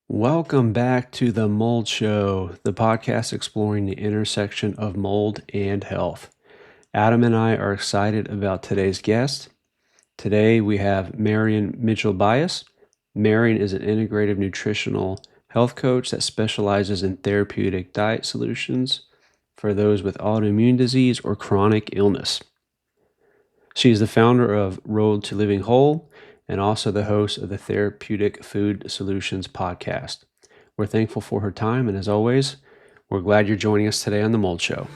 Welcome back to the Mold Show, the podcast exploring the intersection of mold and health. Adam and I are excited about today's guest. Today we have Marian Mitchell Byous. Marian is an integrative nutritional health coach that specializes in therapeutic diet solutions for those with autoimmune disease or chronic illness. She is the founder of Road to Living Whole and also the host of the Therapeutic Food Solutions Podcast. We're thankful for her time, and as always, we're glad you're joining us today on The Mold Show.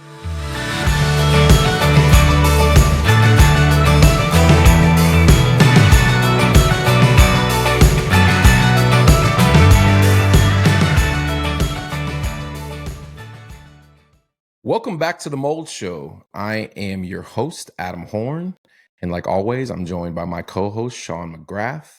Welcome back to The Mold Show. I am your host, Adam Horn. And like always, I'm joined by my co-host, Sean McGrath.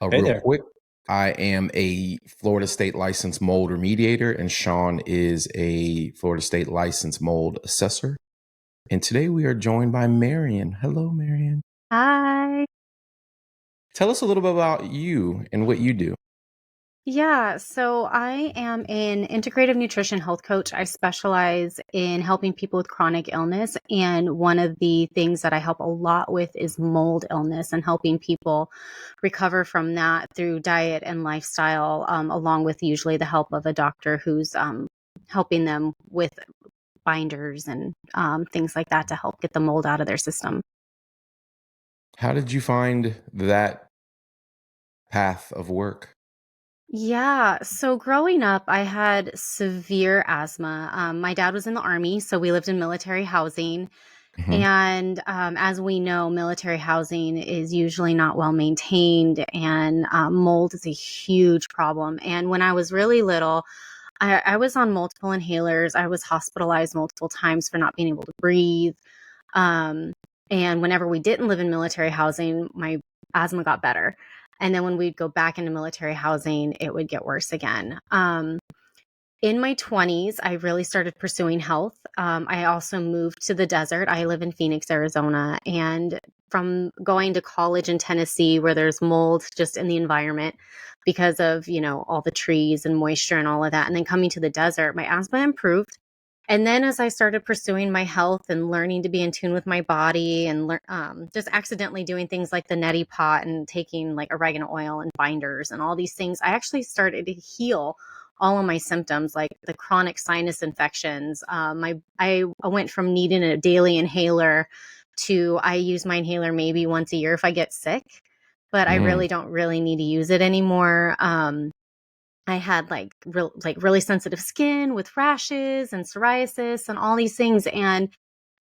Hey there. Quick, I am a Florida State licensed mold remediator, and Sean is a Florida State licensed mold assessor. And today we are joined by Marian. Hello, Marian. Hi. Tell us a little bit about you and what you do. Yeah, so I am an integrative nutrition health coach. I specialize in helping people with chronic illness. And one of the things that I help a lot with is mold illness and helping people recover from that through diet and lifestyle, along with usually the help of a doctor who's helping them with binders and things like that to help get the mold out of their system. How did you find that path of work? Yeah. So growing up, I had severe asthma. My dad was in the Army, so we lived in military housing. And as we know, military housing is usually not well maintained, and mold is a huge problem. And when I was really little, I was on multiple inhalers. I was hospitalized multiple times for not being able to breathe. Um, and whenever we didn't live in military housing, my asthma got better. And then when we'd go back into military housing, it would get worse again. In my 20s, I really started pursuing health. I also moved to the desert. I live in Phoenix, Arizona. And from going to college in Tennessee, where there's mold just in the environment because of, all the trees and moisture and all of that, and then coming to the desert, my asthma improved. And then as I started pursuing my health and learning to be in tune with my body and just accidentally doing things like the neti pot and taking like oregano oil and binders and all these things, I actually started to heal all of my symptoms, like the chronic sinus infections. I went from needing a daily inhaler to I use my inhaler maybe once a year if I get sick, but I really don't really need to use it anymore. I had really sensitive skin with rashes and psoriasis and all these things. And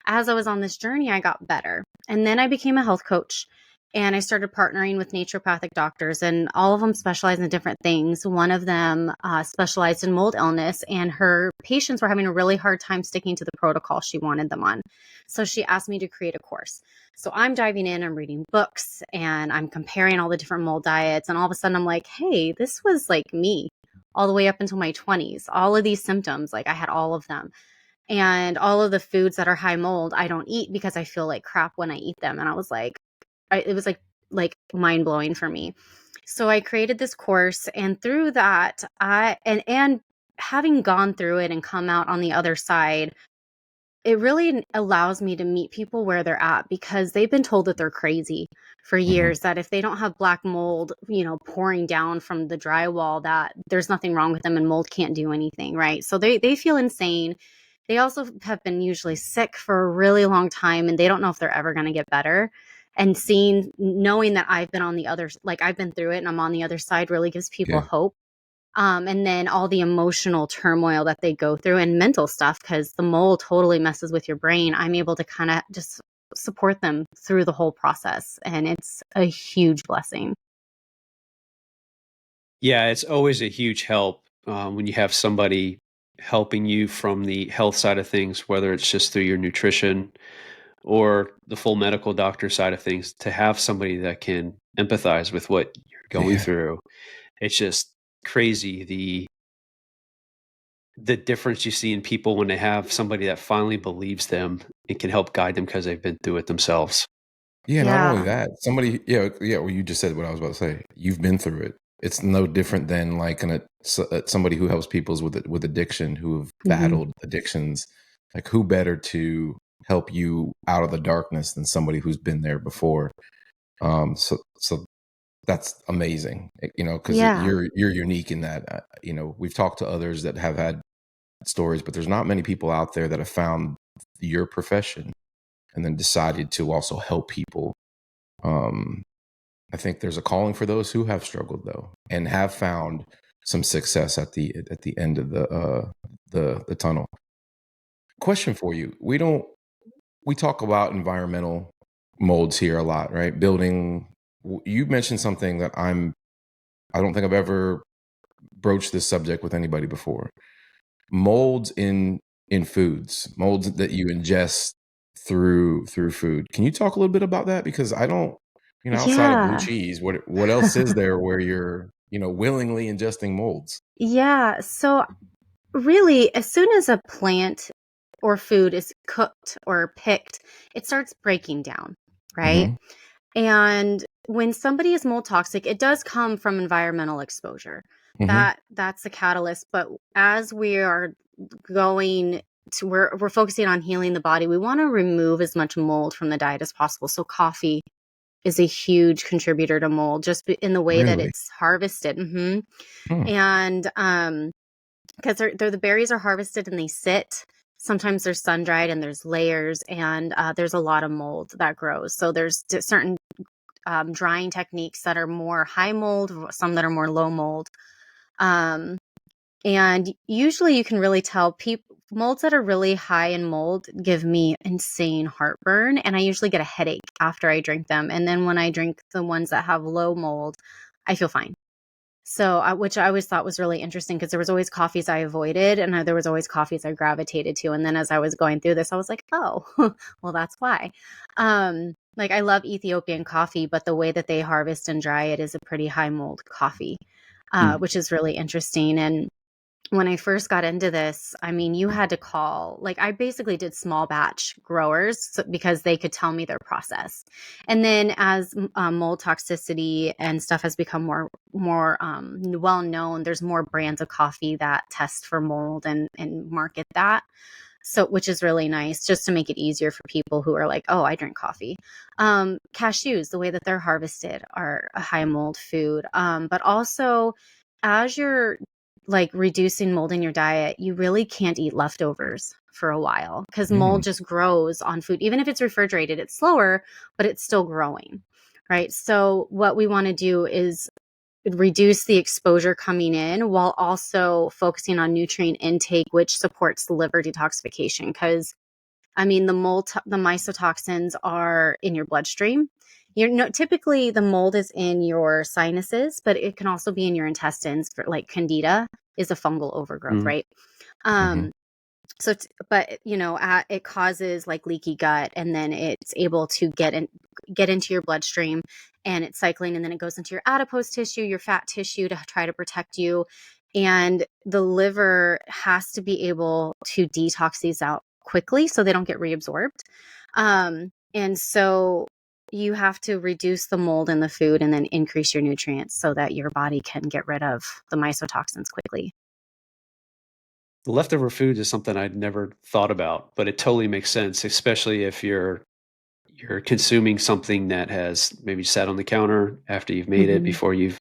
as I was on this journey, I got better. And then I became a health coach and I started partnering with naturopathic doctors, and all of them specialize in different things. One of them specialized in mold illness, and her patients were having a really hard time sticking to the protocol she wanted them on. So she asked me to create a course. So I'm diving in, I'm reading books, and I'm comparing all the different mold diets. And all of a sudden I'm like, hey, this was like me all the way up until my 20s. All of these symptoms, like I had all of them. And all of the foods that are high mold, I don't eat because I feel like crap when I eat them. And I was like, it was like mind blowing for me. So I created this course, and through that, and having gone through it and come out on the other side, it really allows me to meet people where they're at, because they've been told that they're crazy for years, that if they don't have black mold, pouring down from the drywall, that there's nothing wrong with them and mold can't do anything, right? So they feel insane. They also have been usually sick for a really long time, and they don't know if they're ever going to get better. And knowing that I've been on the other, like I've been through it and I'm on the other side, really gives people hope. And then all the emotional turmoil that they go through and mental stuff, because the mold totally messes with your brain. I'm able to kind of just support them through the whole process. And it's a huge blessing. Yeah, it's always a huge help when you have somebody helping you from the health side of things, whether it's just through your nutrition or the full medical doctor side of things, to have somebody that can empathize with what you're going through. It's just crazy the difference you see in people when they have somebody that finally believes them and can help guide them because they've been through it themselves. Yeah, not only that, somebody, well, you just said what I was about to say. You've been through it. it's no different than like somebody who helps people with addiction, who have Mhm. battled addictions. Like, who better to help you out of the darkness than somebody who's been there before? So that's amazing, because Yeah. you're unique in that. We've talked to others that have had stories, but there's not many people out there that have found your profession and then decided to also help people. I think there's a calling for those who have struggled, though, and have found some success at the end of the tunnel. Question for you: we talk about environmental molds here a lot, right? Building. You mentioned something that I don't think I've ever broached this subject with anybody before. Molds in foods, molds that you ingest through food. Can you talk a little bit about that? Because I don't, outside of blue Yeah. cheese, what else is there where you're, willingly ingesting molds? Yeah. So really, as soon as a plant or food is cooked or picked, it starts breaking down, right? Mm-hmm. And when somebody is mold toxic, it does come from environmental exposure. Mm-hmm. That's the catalyst. But as we are going to, we're focusing on healing the body, we want to remove as much mold from the diet as possible. So coffee is a huge contributor to mold, just in the way that Really? it's harvested. Hmm. And because the berries are harvested and they sit. Sometimes they're sun dried and there's layers, and there's a lot of mold that grows. So there's certain drying techniques that are more high mold, some that are more low mold. And usually you can really tell molds that are really high in mold give me insane heartburn. And I usually get a headache after I drink them. And then when I drink the ones that have low mold, I feel fine. So, which I always thought was really interesting, because there was always coffees I avoided, and there was always coffees I gravitated to. And then as I was going through this, I was like, oh, well, that's why. Like, I love Ethiopian coffee, but the way that they harvest and dry it is a pretty high mold coffee, which is really interesting. And when I first got into this, I mean, you had to call, like, I basically did small batch growers because they could tell me their process. And then as mold toxicity and stuff has become more well known, there's more brands of coffee that test for mold and market that. So, which is really nice, just to make it easier for people who are like, oh, I drink coffee. Cashews, the way that they're harvested, are a high mold food. But also, as you're like reducing mold in your diet, you really can't eat leftovers for a while, because mold just grows on food. Even if it's refrigerated, it's slower, but it's still growing, right? So what we want to do is reduce the exposure coming in while also focusing on nutrient intake, which supports the liver detoxification. Because I mean, the mycotoxins are in your bloodstream. Typically the mold is in your sinuses, but it can also be in your intestines. For like candida is a fungal overgrowth, Mm. right? Mm-hmm. So, but it causes like leaky gut, and then it's able to get into your bloodstream, and it's cycling, and then it goes into your adipose tissue, your fat tissue, to try to protect you. And the liver has to be able to detox these out quickly so they don't get reabsorbed. And so you have to reduce the mold in the food and then increase your nutrients so that your body can get rid of the mycotoxins quickly. The leftover food is something I'd never thought about, but it totally makes sense, especially if you're consuming something that has maybe sat on the counter after you've made it, before you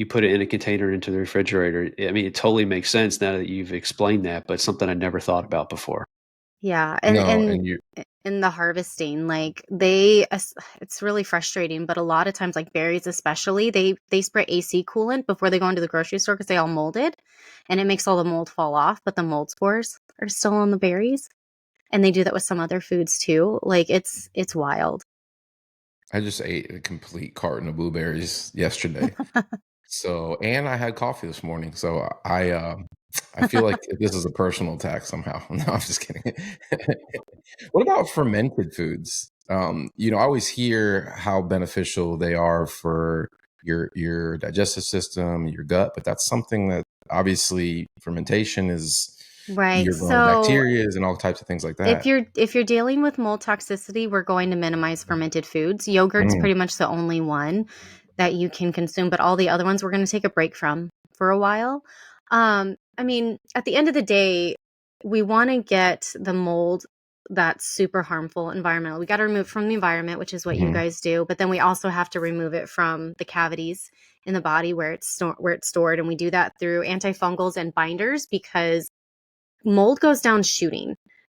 put it in a container into the refrigerator. I mean, it totally makes sense now that you've explained that, but something I never thought about before. Yeah, No, and you. in the harvesting, like it's really frustrating, but a lot of times, like berries especially, they spray AC coolant before they go into the grocery store because they all molded, and it makes all the mold fall off, but the mold spores are still on the berries, and they do that with some other foods too. Like it's wild. I just ate a complete carton of blueberries yesterday. So, and I had coffee this morning. So I feel like this is a personal attack somehow. No, I'm just kidding. What about fermented foods? I always hear how beneficial they are for your digestive system, your gut, but that's something that obviously fermentation is, Right. you're growing So bacteria and all types of things like if that. you're dealing with mold toxicity, we're going to minimize fermented foods. Yogurt's Mm, pretty much the only one. that you can consume, but all the other ones we're going to take a break from for a while. I mean, at the end of the day, we want to get the mold that's super harmful environmental. We got to remove it from the environment, which is what you guys do, but then we also have to remove it from the cavities in the body where it's stored, and we do that through antifungals and binders, because mold goes down shooting.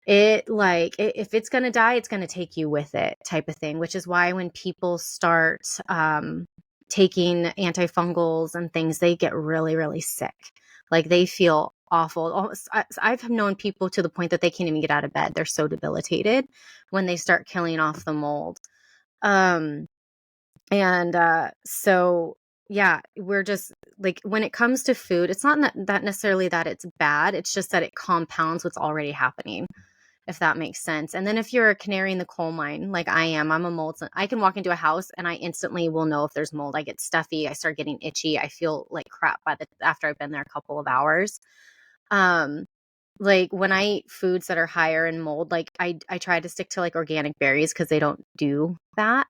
If it's going to die, it's going to take you with it, type of thing, which is why when people start taking antifungals and things, they get really, really sick. Like, they feel awful. I've known people to the point that they can't even get out of bed. They're so debilitated when they start killing off the mold. So yeah, we're just like, when it comes to food, it's not that necessarily that it's bad. It's just that it compounds what's already happening, if that makes sense. And then if you're a canary in the coal mine, like I'm a mold. I can walk into a house and I instantly will know if there's mold. I get stuffy. I start getting itchy. I feel like crap after I've been there a couple of hours. Like, when I eat foods that are higher in mold, like I try to stick to like organic berries, because they don't do that.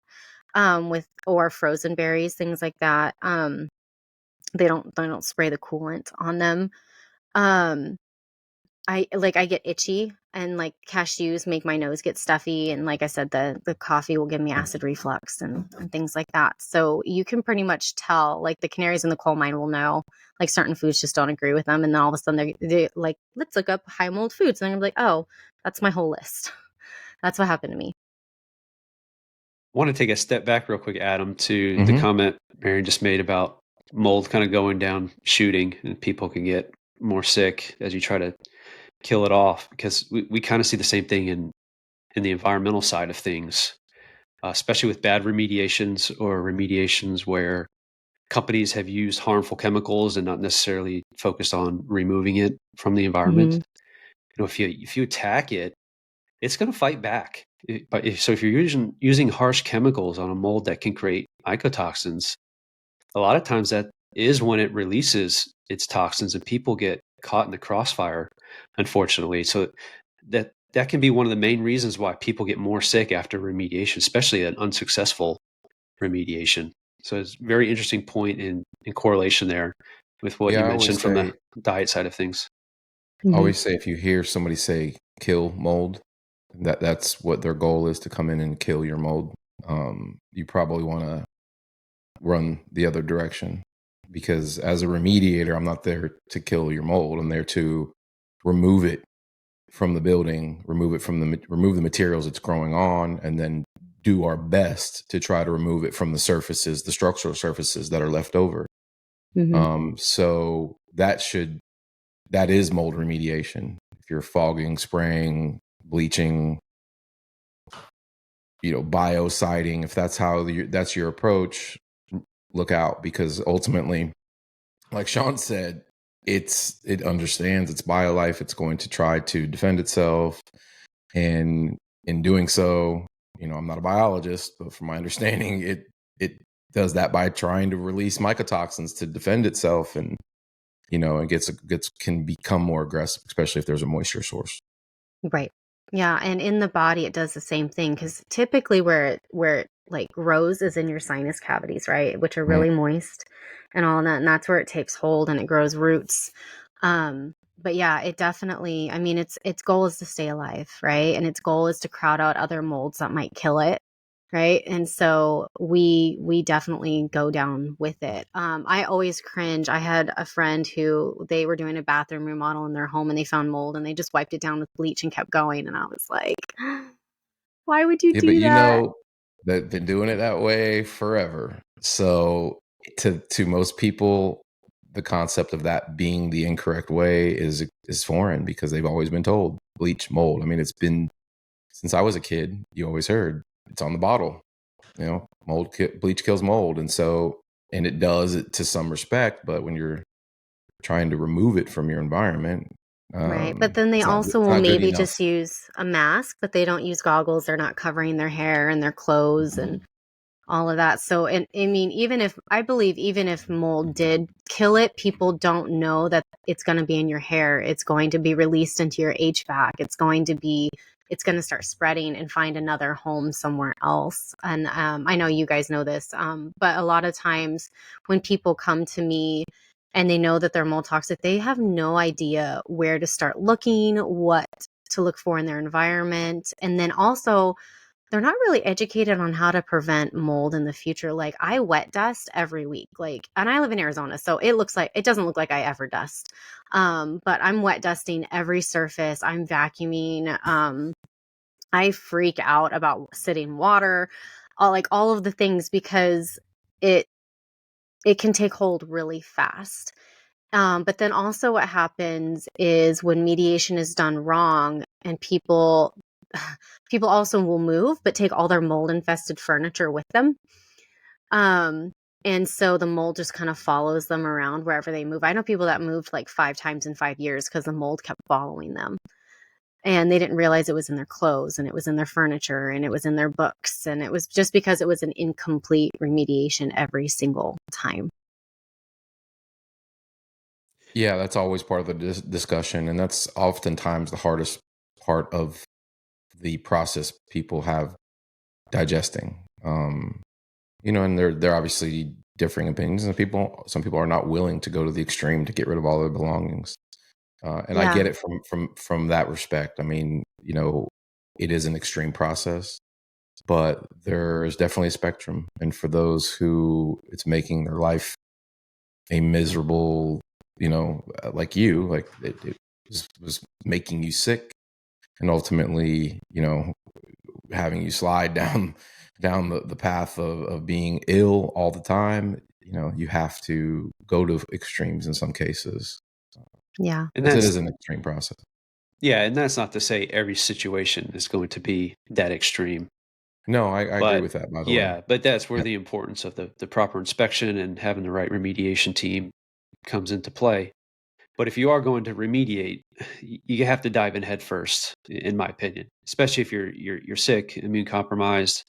Or frozen berries, things like that. They don't spray the coolant on them. I get itchy, and like cashews make my nose get stuffy, and like I said, the coffee will give me acid reflux and things like that. So you can pretty much tell, like, the canaries in the coal mine will know, like, certain foods just don't agree with them, and then all of a sudden they like, let's look up high mold foods, and I'm like, oh, that's my whole list. That's what happened to me. I want to take a step back real quick, Adam, to the comment Marian just made about mold kind of going down shooting, and people can get more sick as you try to kill it off, because we kind of see the same thing in the environmental side of things, especially with bad remediations, or remediations where companies have used harmful chemicals and not necessarily focused on removing it from the environment. If you attack it, it's going to fight back. So if you're using harsh chemicals on a mold that can create mycotoxins, a lot of times that is when it releases its toxins, and people get caught in the crossfire, unfortunately. So that can be one of the main reasons why people get more sick after remediation, especially an unsuccessful remediation. So it's a very interesting point in correlation there with what you mentioned from the diet side of things. I always say, if you hear somebody say kill mold, that's what their goal is, to come in and kill your mold. You probably want to run the other direction, because as a remediator, I'm not there to kill your mold. I'm there to remove it from the building, remove the materials it's growing on, and then do our best to try to remove it from the surfaces, the structural surfaces that are left over. So that is mold remediation. If you're fogging, spraying, bleaching, biociding, if that's your approach, look out, because ultimately, like Sean said, it understands its biolife. It's going to try to defend itself, and in doing so, I'm not a biologist, but from my understanding, it does that by trying to release mycotoxins to defend itself, and it can become more aggressive, especially if there's a moisture source. Right. Yeah, and in the body it does the same thing, because typically where it like grows is in your sinus cavities, right, which are really moist and all that, and that's where it takes hold and it grows roots. But yeah, it definitely, I mean, its goal is to stay alive, right, and its goal is to crowd out other molds that might kill it, right? And so we definitely go down with it. I always cringe. I had a friend who, they were doing a bathroom remodel in their home, and they found mold, and they just wiped it down with bleach and kept going. And I was like, why would you do that? They've been doing it that way forever. So to most people, the concept of that being the incorrect way is foreign, because they've always been told bleach, mold. I mean, it's been, since I was a kid, you always heard it's on the bottle, bleach kills mold. And it does it to some respect, but when you're trying to remove it from your environment, Right. But then they also will maybe just use a mask, but they don't use goggles. They're not covering their hair and their clothes and all of that. So, and I mean, even if mold did kill it, people don't know that it's going to be in your hair. It's going to be released into your HVAC. It's going to be it's going to start spreading and find another home somewhere else. And I know you guys know this, but a lot of times when people come to me and they know that they're mold toxic, they have no idea where to start looking, what to look for in their environment. And then also, they're not really educated on how to prevent mold in the future. Like, I wet dust every week, and I live in Arizona, so it doesn't look like I ever dust. But I'm wet dusting every surface. I'm vacuuming. I freak out about sitting water, all of the things, because it can take hold really fast. But then also what happens is when mediation is done wrong and people also will move, but take all their mold infested furniture with them. And so the mold just kind of follows them around wherever they move. I know people that moved like 5 times in 5 years because the mold kept following them. And they didn't realize it was in their clothes, and it was in their furniture, and it was in their books. And it was just because it was an incomplete remediation every single time. Yeah, that's always part of the discussion, and that's oftentimes the hardest part of the process people have digesting. And they're obviously differing opinions, and some people are not willing to go to the extreme to get rid of all their belongings. And I get it from that respect. I mean, it is an extreme process, but there is definitely a spectrum, and for those who it's making their life a miserable, like it was making you sick, and ultimately, having you slide down the path of being ill all the time. You have to go to extremes in some cases. Yeah. And It is an extreme process. Yeah, and that's not to say every situation is going to be that extreme. No, I agree with that, by the way. Yeah, but that's where the importance of the proper inspection and having the right remediation team comes into play. But if you are going to remediate, you have to dive in head first, in my opinion. Especially if you're sick, immune compromised,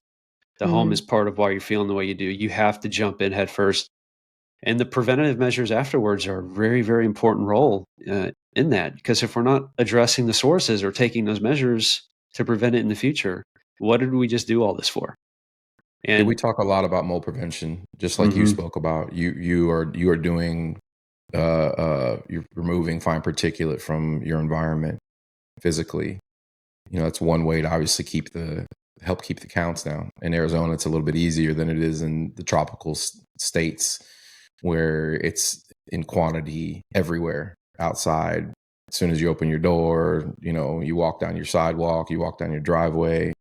the home is part of why you're feeling the way you do. You have to jump in head first, and the preventative measures afterwards are a very, very important role in that. Because if we're not addressing the sources or taking those measures to prevent it in the future, what did we just do all this for? And we talk a lot about mold prevention, just like you spoke about. You are doing you're removing fine particulate from your environment physically. That's one way to obviously help keep the counts down. In Arizona, it's a little bit easier than it is in the tropical states, where it's in quantity everywhere outside. As soon as you open your door, you walk down your sidewalk, you walk down your driveway,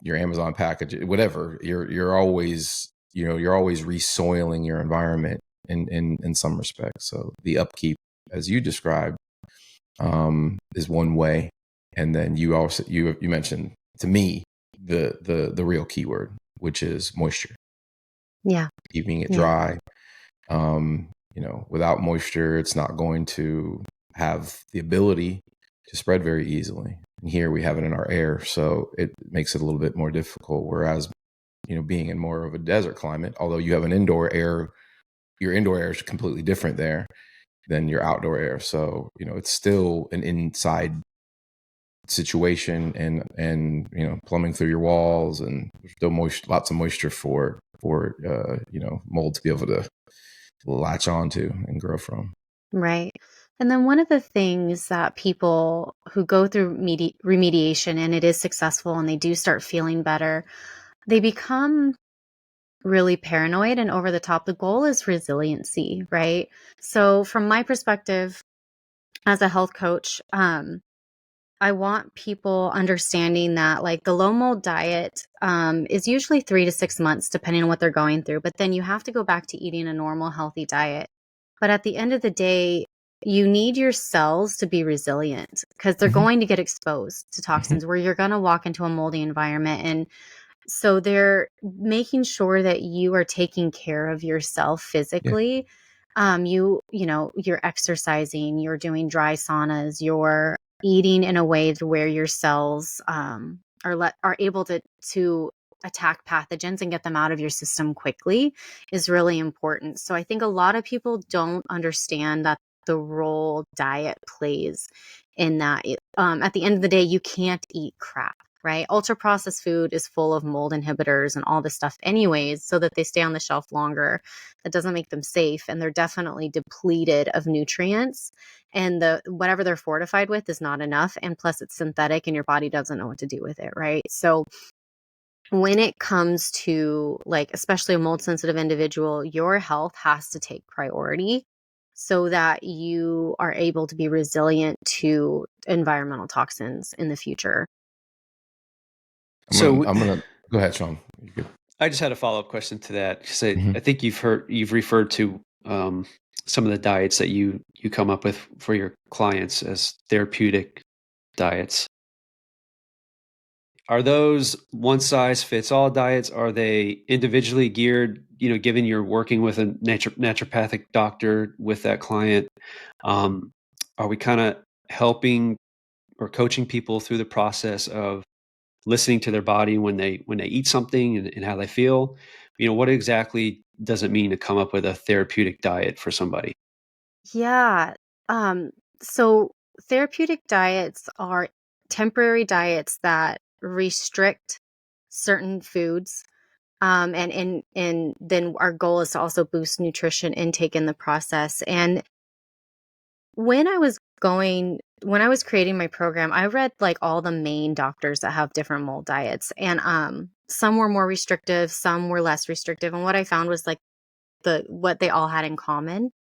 your Amazon package, whatever, you're always resoiling your environment in some respects. So the upkeep, as you described, is one way. And then you also you mentioned to me the real keyword, which is moisture. Yeah. Keeping it dry. Without moisture, it's not going to have the ability to spread very easily. And here we have it in our air, so it makes it a little bit more difficult. Whereas, being in more of a desert climate, although you have an indoor air, your indoor air is completely different there than your outdoor air. So, it's still an inside situation, and plumbing through your walls, and there's still lots of moisture for mold to be able to latch onto and grow from. Right. And then one of the things that people who go through remediation and it is successful and they do start feeling better, they become really paranoid and over the top. The goal is resiliency, right? So from my perspective as a health coach, I want people understanding that the low mold diet is usually 3 to 6 months, depending on what they're going through. But then you have to go back to eating a normal, healthy diet. But at the end of the day, you need your cells to be resilient because they're going to get exposed to toxins where you're going to walk into a moldy environment. And so they're making sure that you are taking care of yourself physically. You're exercising, you're doing dry saunas, you're eating in a way to where your cells are able to attack pathogens and get them out of your system quickly is really important. So I think a lot of people don't understand that the role diet plays in that. at the end of the day, you can't eat crap, right? Ultra processed food is full of mold inhibitors and all this stuff anyways, so that they stay on the shelf longer. That doesn't make them safe, and they're definitely depleted of nutrients, and whatever they're fortified with is not enough, and plus it's synthetic and your body doesn't know what to do with it, right? So when it comes to, like, especially a mold sensitive individual, your health has to take priority so that you are able to be resilient to environmental toxins in the future. So I'm gonna go ahead, Sean. You good? I just had a follow-up question to that, 'cause Mhm. I think you've referred to some of the diets that you come up with for your clients as therapeutic diets. Are those one-size-fits-all diets? Are they individually geared, given you're working with a naturopathic doctor with that client? Are we kind of helping or coaching people through the process of listening to their body when they eat something and how they feel? What exactly does it mean to come up with a therapeutic diet for somebody? Yeah. So therapeutic diets are temporary diets that restrict certain foods. And then our goal is to also boost nutrition intake in the process. And when I was creating my program, I read like all the main doctors that have different mold diets, and some were more restrictive, some were less restrictive. And what I found was like what they all had in common.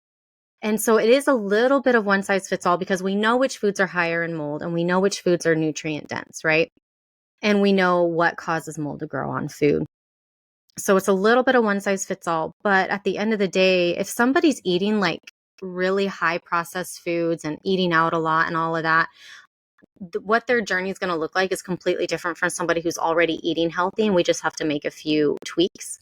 And so it is a little bit of one size fits all, because we know which foods are higher in mold and we know which foods are nutrient dense, right? And we know what causes mold to grow on food. So it's a little bit of one size fits all. But at the end of the day, if somebody's eating like really high processed foods and eating out a lot and all of that, what their journey is going to look like is completely different from somebody who's already eating healthy, and we just have to make a few tweaks.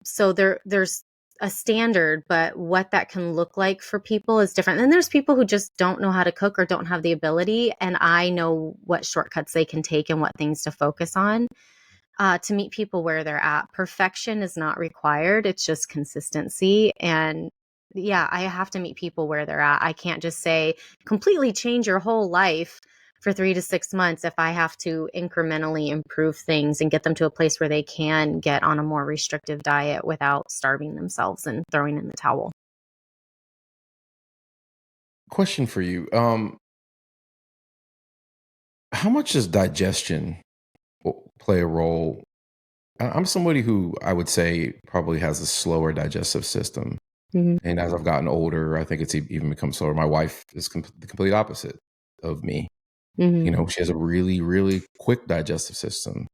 So there's a standard, but what that can look like for people is different. And there's people who just don't know how to cook or don't have the ability, and I know what shortcuts they can take and what things to focus on to meet people where they're at. Perfection is not required. It's just consistency. And yeah, I have to meet people where they're at. I can't just say completely change your whole life for 3 to 6 months if I have to incrementally improve things and get them to a place where they can get on a more restrictive diet without starving themselves and throwing in the towel. Question for you. How much does digestion play a role? I'm somebody who I would say probably has a slower digestive system. Mm-hmm. And as I've gotten older, I think it's even become slower. My wife is the complete opposite of me. Mm-hmm. She has a really, really quick digestive system.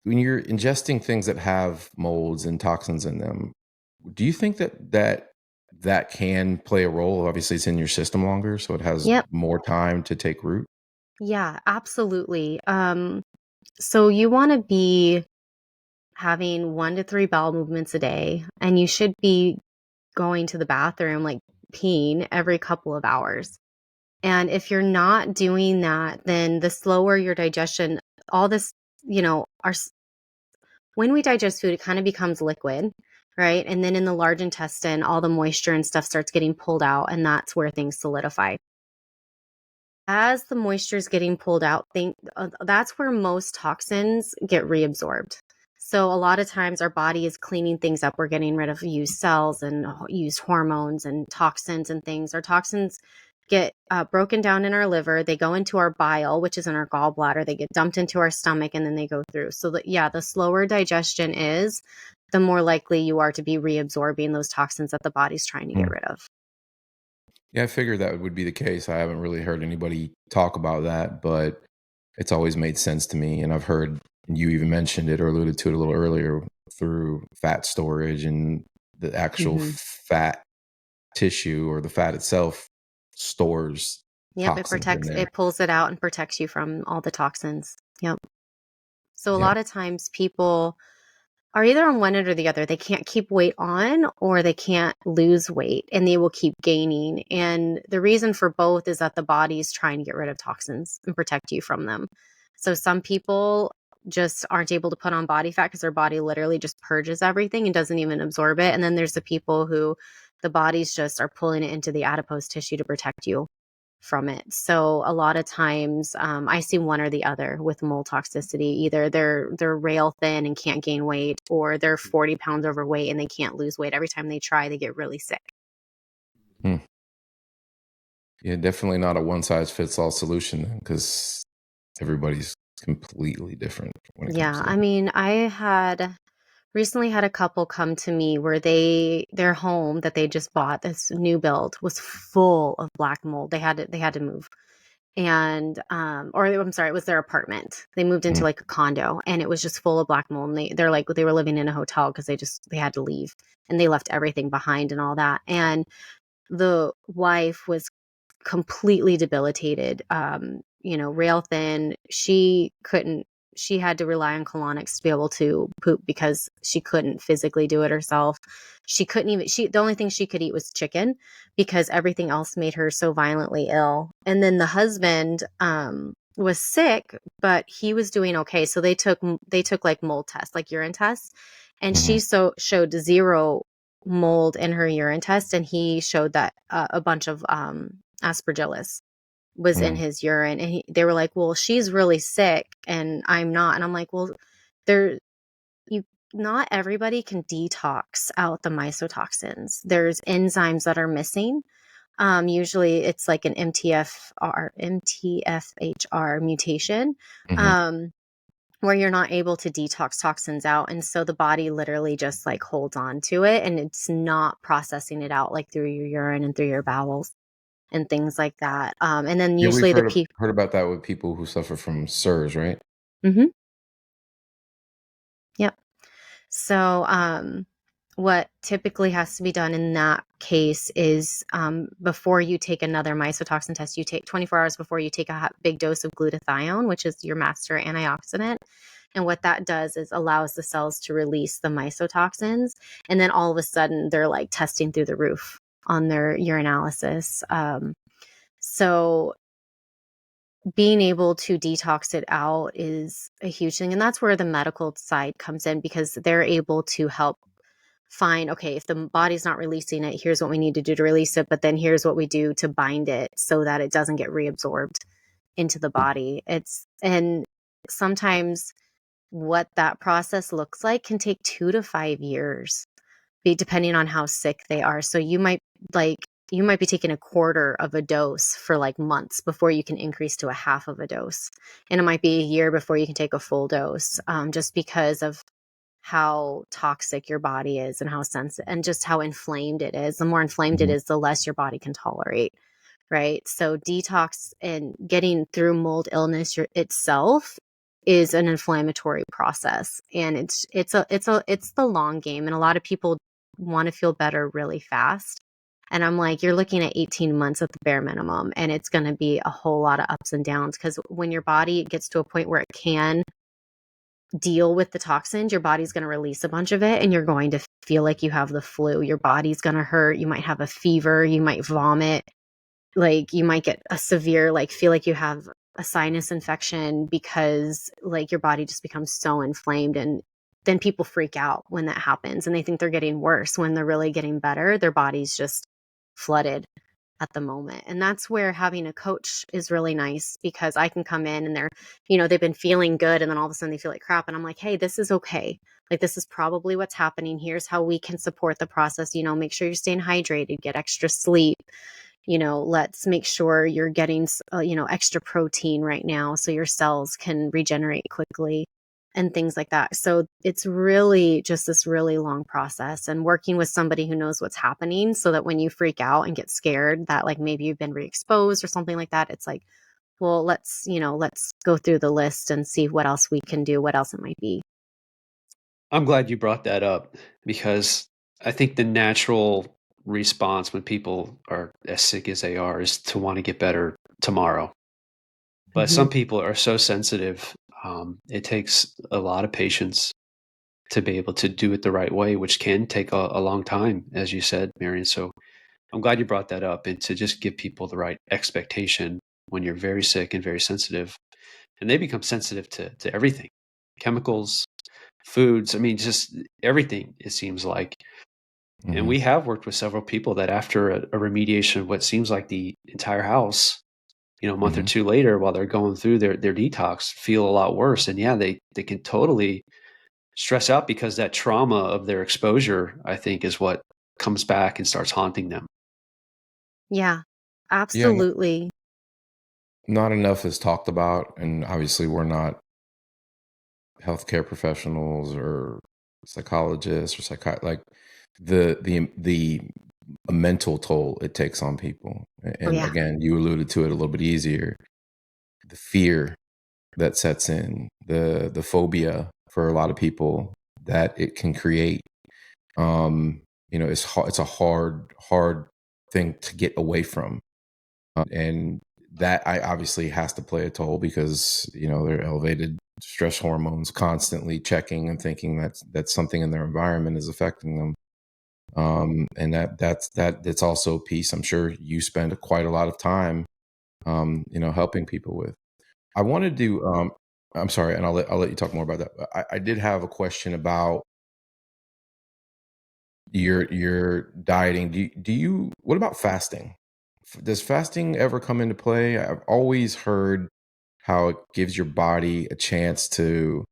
When you're ingesting things that have molds and toxins in them, do you think that can play a role? Obviously, it's in your system longer, so it has Yep. more time to take root. Yeah, absolutely. So you want to be having 1 to 3 bowel movements a day, and you should be going to the bathroom, like peeing every couple of hours. And if you're not doing that, then the slower your digestion, all this, when we digest food, it kind of becomes liquid, right? And then in the large intestine, all the moisture and stuff starts getting pulled out, and that's where things solidify. As the moisture is getting pulled out, that's where most toxins get reabsorbed. So a lot of times our body is cleaning things up. We're getting rid of used cells and used hormones and toxins and things. Our toxins get broken down in our liver. They go into our bile, which is in our gallbladder. They get dumped into our stomach, and then they go through. So the slower digestion is, the more likely you are to be reabsorbing those toxins that the body's trying to get rid of. Yeah, I figured that would be the case. I haven't really heard anybody talk about that, but it's always made sense to me. And I've heard you even mentioned it or alluded to it a little earlier through fat storage and the actual Mm-hmm. fat tissue or the fat itself stores Yep, toxins in there. it pulls it out and protects you from all the toxins. Yep. So a Yeah. lot of times people are either on one end or the other. They can't keep weight on, or they can't lose weight, and they will keep gaining. And the reason for both is that the body is trying to get rid of toxins and protect you from them. So some people just aren't able to put on body fat because their body literally just purges everything and doesn't even absorb it. And then there's the people who the bodies just are pulling it into the adipose tissue to protect you from it. So a lot of times I see one or the other with mold toxicity. Either they're rail thin and can't gain weight, or they're 40 pounds overweight and they can't lose weight. Every time they try, they get really sick. Hmm. Yeah, definitely not a one size fits all solution, because everybody's completely different when it comes Yeah, to I that. mean, recently had a couple come to me where their home that they just bought, this new build, was full of black mold. They had to move. And or I'm sorry, it was their apartment. They moved into Mm, like a condo and it was just full of black mold. And they're like they were living in a hotel because they had to leave and they left everything behind and all that. And the wife was completely debilitated, rail thin. She had to rely on colonics to be able to poop because she couldn't physically do it herself. She couldn't even the only thing she could eat was chicken because everything else made her so violently ill. And then the husband was sick, but he was doing okay. So they took like mold tests, like urine tests, and mhm, she showed zero mold in her urine test, and he showed that a bunch of aspergillus was in mm, his urine. And they were like, well, she's really sick and I'm not. And I'm like, well, there you not everybody can detox out the mycotoxins. There's enzymes that are missing. Usually it's like an MTFHR mutation, mhm. um, where you're not able to detox toxins out. And so the body literally just like holds on to it and it's not processing it out like through your urine and through your bowels and things like that. And then Yeah, we've usually the people. heard about that with people who suffer from SIRS, right? Hmm. Yep. So, what typically has to be done in that case is before you take another mycotoxin test, you take 24 hours before you take a big dose of glutathione, which is your master antioxidant. And what that does is allows the cells to release the mycotoxins. And then all of a sudden, they're like testing through the roof on their urinalysis. So, being able to detox it out is a huge thing. And that's where the medical side comes in because they're able to help find, okay, if the body's not releasing it, here's what we need to do to release it. But then here's what we do to bind it so that it doesn't get reabsorbed into the body. And sometimes what that process looks like can take 2 to 5 years depending on how sick they are. So like you might be taking a quarter of a dose for like months before you can increase to a half of a dose. And it might be a year before you can take a full dose, just because of how toxic your body is and how sensitive and just how inflamed it is. The more inflamed it Mhm. is, the less your body can tolerate. Right. So detox and getting through mold illness itself is an inflammatory process. And it's the long game. And a lot of people want to feel better really fast. And I'm like, you're looking at 18 months at the bare minimum, and it's going to be a whole lot of ups and downs because when your body gets to a point where it can deal with the toxins, your body's going to release a bunch of it and you're going to feel like you have the flu. Your body's going to hurt. You might have a fever. You might vomit. Like you might get a severe, like feel like you have a sinus infection because like your body just becomes so inflamed. And then people freak out when that happens and they think they're getting worse when they're really getting better. Their body's just flooded at the moment. And that's where having a coach is really nice because I can come in and they've been feeling good and then all of a sudden they feel like crap. And I'm like, hey, this is okay. Like, this is probably what's happening. Here's how we can support the process. Make sure you're staying hydrated, get extra sleep. Let's make sure you're getting, extra protein right now so your cells can regenerate quickly and things like that. So it's really just this really long process and working with somebody who knows what's happening so that when you freak out and get scared that like maybe you've been re-exposed or something like that, it's like, well, let's go through the list and see what else we can do, what else it might be. I'm glad you brought that up because I think the natural response when people are as sick as they are is to want to get better tomorrow. But Hmm. some people are so sensitive. It takes a lot of patience to be able to do it the right way, which can take a long time, as you said, Marian. So I'm glad you brought that up and to just give people the right expectation when you're very sick and very sensitive. And they become sensitive to everything, chemicals, foods. I mean, just everything, it seems like. And Mhm. we have worked with several people that after a remediation of what seems like the entire house, a month or two later, while they're going through their detox, feel a lot worse. And yeah, they can totally stress out because that trauma of their exposure, I think, is what comes back and starts haunting them. Yeah, Yeah, absolutely. not enough is talked about, and obviously we're not healthcare professionals or psychologists or like the mental toll it takes on people. Oh, And yeah. again, you alluded to it a little bit easier. The fear that sets in, the phobia for a lot of people that it can create. It's a hard thing to get away from, and that I obviously has to play a toll because they're elevated stress hormones, constantly checking and thinking that's something in their environment is affecting them. And that's also a piece I'm sure you spend quite a lot of time, helping people with. I wanted to, I'm sorry, and I'll let you talk more about that. I did have a question about your dieting. What about fasting? Does fasting ever come into play? I've always heard how it gives your body a chance to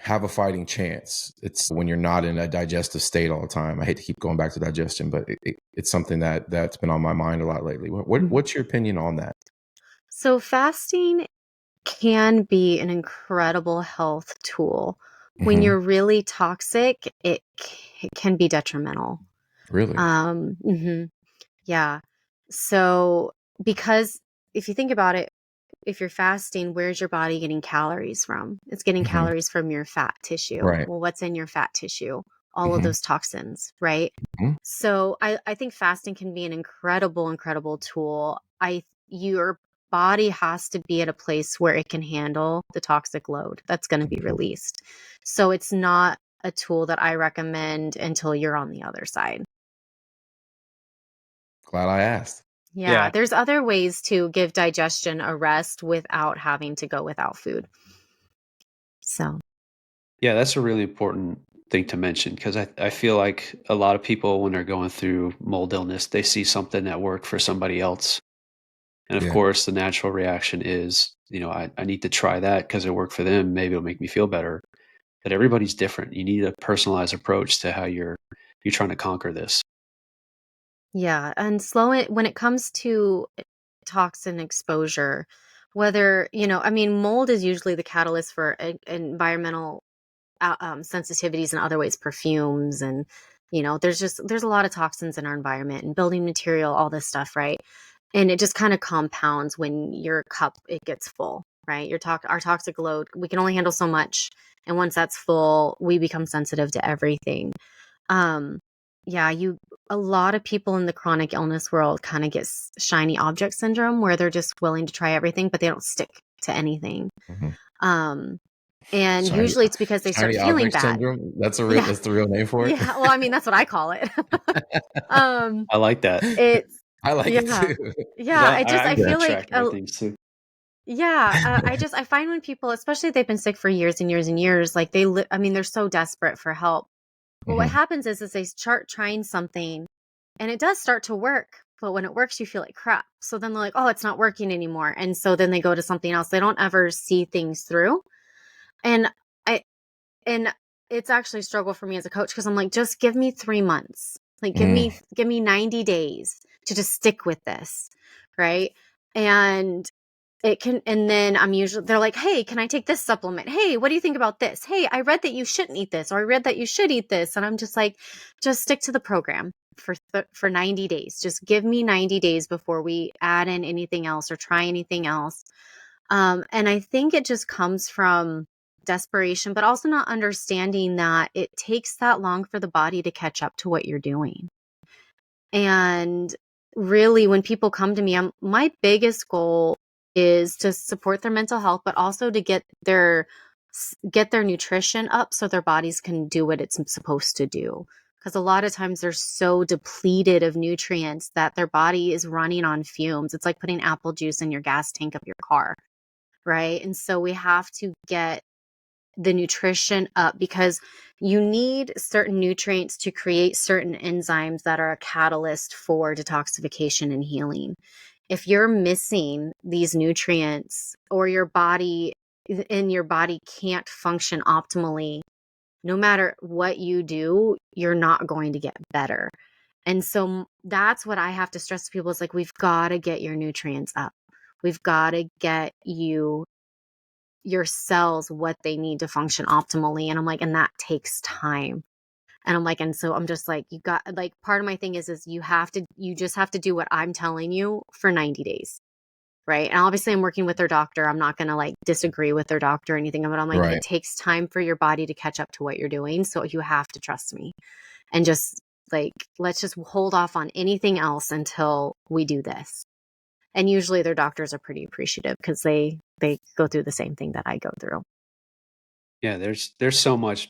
have a fighting chance. It's when you're not in a digestive state all the time. I hate to keep going back to digestion, but it's something that's been on my mind a lot lately. What's your opinion on that? So fasting can be an incredible health tool. When Hmm. you're really toxic, it can be detrimental. Really? Mhm. Yeah. So, because if you think about it, if you're fasting, where's your body getting calories from? It's getting Hmm. calories from your fat tissue. Right. Well, what's in your fat tissue? All of Hmm. those toxins, right? So I think fasting can be an incredible tool. Your body has to be at a place where it can handle the toxic load that's going to be released. So it's not a tool that I recommend until you're on the other side. Glad I asked. Yeah, Yeah. there's other ways to give digestion a rest without having to go without food. So, Yeah, that's a really important thing to mention because I feel like a lot of people, when they're going through mold illness, they see something that worked for somebody else. And of Yeah. course, the natural reaction is, I need to try that because it worked for them. Maybe it'll make me feel better. But everybody's different. You need a personalized approach to how you're trying to conquer this. yeah, and slow it when it comes to toxin exposure, whether, I mean, mold is usually the catalyst for environmental sensitivities and other ways, perfumes, and there's a lot of toxins in our environment and building material, all this stuff, right? And it just kind of compounds when your cup it gets full, right? Our toxic load, we can only handle so much, and once that's full, we become sensitive to everything. Um, yeah, a lot of people in the chronic illness world kind of get shiny object syndrome where they're just willing to try everything, but they don't stick to anything. Hmm. Um, and Shiny, usually it's because they start shiny feeling object bad. syndrome. Yeah. That's the real name for it. Yeah. Well, I mean, that's what I call it. um, I like that it's, I like it yeah. too. because Yeah. I I get feel like, track my things too. yeah, I find when people, especially if they've been sick for years and years and years, like I mean, they're so desperate for help. But what Hmm. happens is they start trying something and it does start to work. But when it works, you feel like crap. So then they're like, oh, it's not working anymore. And so then they go to something else. They don't ever see things through. And I, and it's actually a struggle for me as a coach because I'm like, just give me 3 months. Like, Mm. give me 90 days to just stick with this. Right. And and then they're like, hey, can I take this supplement? Hey, what do you think about this? Hey, I read that you shouldn't eat this, or I read that you should eat this. And I'm just like, just stick to the program for 90 days. Just give me 90 days before we add in anything else or try anything else. And I think it just comes from desperation, but also not understanding that it takes that long for the body to catch up to what you're doing. And really, when people come to me, my biggest goal is to support their mental health, but also to get their nutrition up so their bodies can do what it's supposed to do. Because a lot of times they're so depleted of nutrients that their body is running on fumes. It's like putting apple juice in your gas tank of your car, right? And so we have to get the nutrition up because you need certain nutrients to create certain enzymes that are a catalyst for detoxification and healing. if you're missing these nutrients or your body can't function optimally, no matter what you do, you're not going to get better. And so that's what I have to stress to people is like, we've got to get your nutrients up. We've got to get your cells what they need to function optimally. And I'm like, and that takes time. And I'm like, and so I'm just like, you got, like, part of my thing is you just have to do what I'm telling you for 90 days. Right. And obviously I'm working with their doctor. I'm not going to like disagree with their doctor or anything, but I'm like, Right. it takes time for your body to catch up to what you're doing. So you have to trust me and just like, let's just hold off on anything else until we do this. And usually their doctors are pretty appreciative because they go through the same thing that I go through. Yeah, there's so much.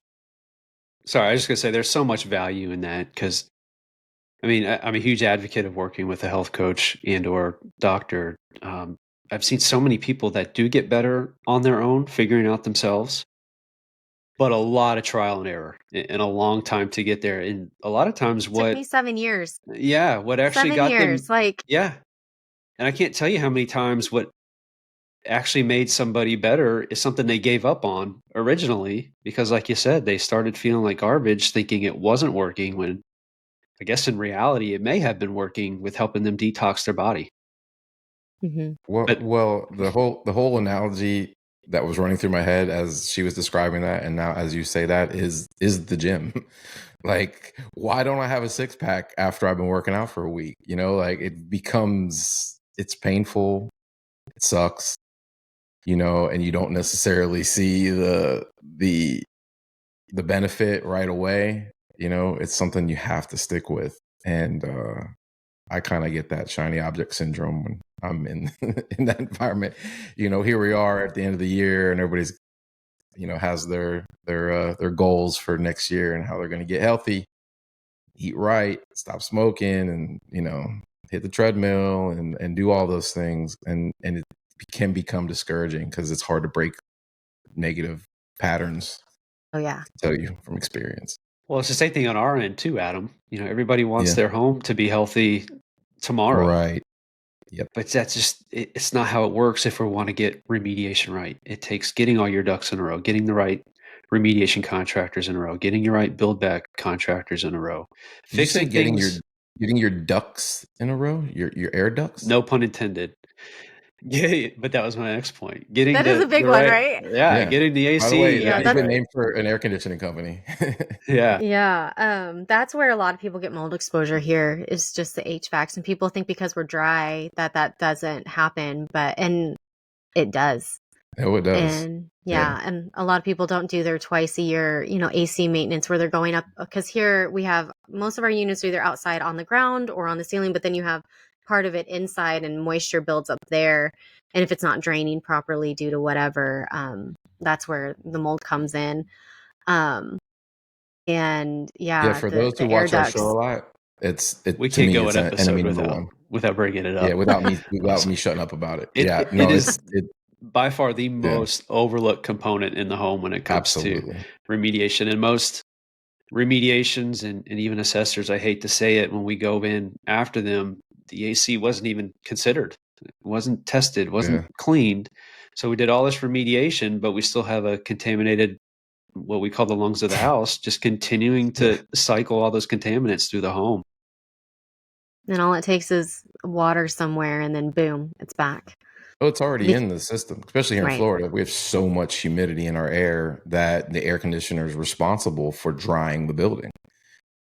Sorry, I was just gonna say there's so much value in that because I mean I'm a huge advocate of working with a health coach and or doctor. I've seen so many people that do get better on their own, figuring out themselves, but a lot of trial and error and a long time to get there. And a lot of times, It took me 7 years. what actually 7 got years, them, like, yeah. And I can't tell you how many times what actually made somebody better is something they gave up on originally because, like you said, they started feeling like garbage, thinking it wasn't working when I guess in reality it may have been working with helping them detox their body. mhm. But Well, the whole analogy that was running through my head as she was describing that, and now as you say that, is the gym. Like, why don't I have a six pack after I've been working out for a week? You know, like it's painful, it sucks, you know, and you don't necessarily see the benefit right away. You know, it's something you have to stick with, and I kind of get that shiny object syndrome when I'm in in that environment. You know, here we are at the end of the year, and everybody's, you know, has their goals for next year and how they're going to get healthy, eat right, stop smoking, and, you know, hit the treadmill and do all those things, and it can become discouraging because it's hard to break negative patterns. Oh yeah. I tell you from experience. well, it's the same thing on our end too, Adam. You know, everybody wants Yeah. their home to be healthy tomorrow. Right. Yep. But that's just it's not how it works if we want to get remediation right. It takes getting all your ducks in a row, getting the right remediation contractors in a row, getting your right build back contractors in a row. Did you say Fixing things, getting your ducks in a row? Your air ducts? no pun intended. Yeah, but that was my next point. Getting That is a big one, right? yeah, Yeah. getting the By the way, AC. Yeah, that that's you've been named for an air conditioning company. Yeah. Yeah, that's where a lot of people get mold exposure here is just the HVACs, and people think because we're dry that doesn't happen, and it does. Oh, it does. And Yeah. yeah, and a lot of people don't do their twice a year, AC maintenance where they're going up because here we have most of our units are either outside on the ground or on the ceiling, but then you have part of it inside and moisture builds up there. And if it's not draining properly due to whatever, that's where the mold comes in. Um, and Yeah, yeah, for those who the air watch our show ducts. a lot, We to can't me go it's an an episode enemy number one. without bringing it Yeah, up. without me shutting up about it. Yeah, It no, is it by far the yeah, most overlooked component in the home when it comes to absolutely. remediation. And most remediations and even assessors, I hate to say it, when we go in after them, the AC wasn't even considered. It wasn't tested, wasn't Yeah. cleaned. So we did all this remediation, but we still have a contaminated, what we call the lungs of the house, just continuing Yeah. to cycle all those contaminants through the home. And all it takes is water somewhere and then boom, it's back. Oh, it's already Be- in the system, especially here in Right. Florida. We have so much humidity in our air that the air conditioner is responsible for drying the building.